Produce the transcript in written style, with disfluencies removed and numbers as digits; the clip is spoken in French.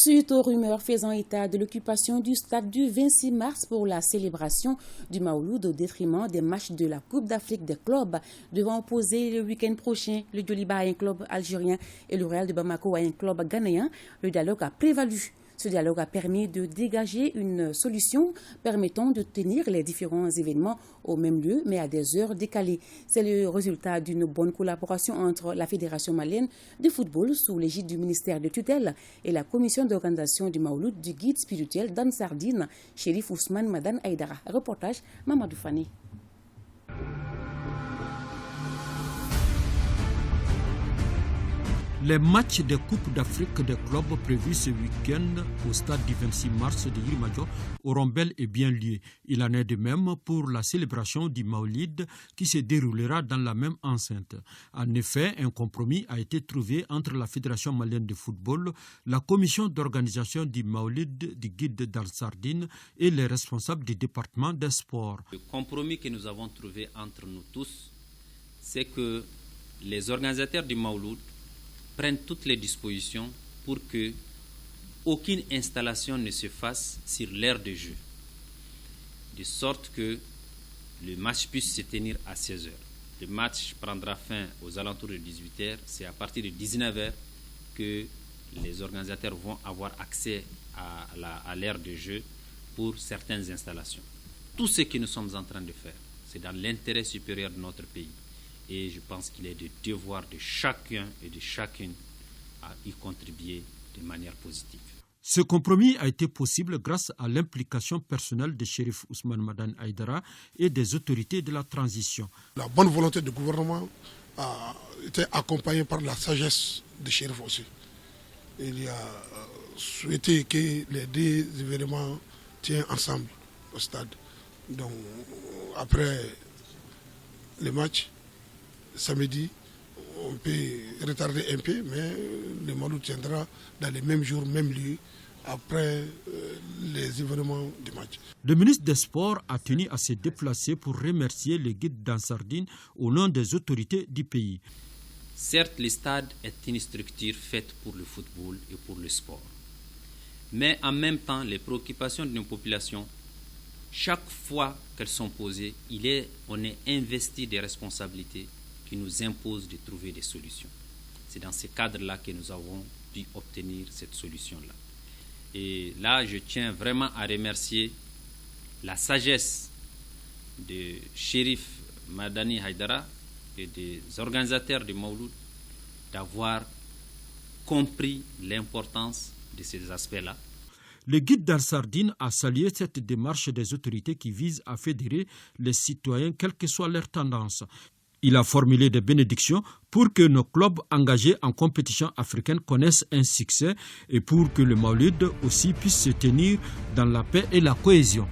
Suite aux rumeurs faisant état de l'occupation du stade du 26 mars pour la célébration du Maouloud au détriment des matchs de la Coupe d'Afrique des clubs devant opposer le week-end prochain le Djoliba à un club algérien et le Real de Bamako à un club ghanéen, le dialogue a prévalu. Ce dialogue a permis de dégager une solution permettant de tenir les différents événements au même lieu, mais à des heures décalées. C'est le résultat d'une bonne collaboration entre la Fédération malienne de football sous l'égide du ministère de tutelle et la commission d'organisation du Maouloud du guide spirituel d'Ansardine, Chérif Ousmane Madane Aïdara. Reportage Mamadou Fani. Les matchs des Coupes d'Afrique des clubs prévus ce week-end au stade du 26 mars de Yirimajor auront bel et bien lieu. Il en est de même pour la célébration du Maoulid qui se déroulera dans la même enceinte. En effet, un compromis a été trouvé entre la Fédération malienne de football, la commission d'organisation du Maoulid du guide d'Ansardine et les responsables du département des sports. Le compromis que nous avons trouvé entre nous tous, c'est que les organisateurs du Maouloud prennent toutes les dispositions pour que aucune installation ne se fasse sur l'aire de jeu, de sorte que le match puisse se tenir à 16h. Le match prendra fin aux alentours de 18h. C'est à partir de 19h que les organisateurs vont avoir accès à l'aire de jeu pour certaines installations. Tout ce que nous sommes en train de faire, c'est dans l'intérêt supérieur de notre pays. Et je pense qu'il est du devoir de chacun et de chacune à y contribuer de manière positive. Ce compromis a été possible grâce à l'implication personnelle de Chérif Ousmane Madane Aïdara et des autorités de la transition. La bonne volonté du gouvernement a été accompagnée par la sagesse de Chérif aussi. Il a souhaité que les deux événements tiennent ensemble au stade. Donc, après les matchs, samedi, on peut retarder un peu, mais le Maouloud tiendra dans les mêmes jours, mêmes lieux, après les événements du match. Le ministre des Sports a tenu à se déplacer pour remercier les guides d'Ansardine au nom des autorités du pays. Certes, le stade est une structure faite pour le football et pour le sport. Mais en même temps, les préoccupations de nos populations, chaque fois qu'elles sont posées, on est investi des responsabilités qui nous impose de trouver des solutions. C'est dans ce cadre-là que nous avons pu obtenir cette solution-là. Et là, je tiens vraiment à remercier la sagesse de Chérif Madani Haïdara et des organisateurs du Maouloud d'avoir compris l'importance de ces aspects-là. Le guide d'Ansardine a salué cette démarche des autorités qui vise à fédérer les citoyens, quelle que soit leur tendance. Il a formulé des bénédictions pour que nos clubs engagés en compétition africaine connaissent un succès et pour que le Maouloud aussi puisse se tenir dans la paix et la cohésion.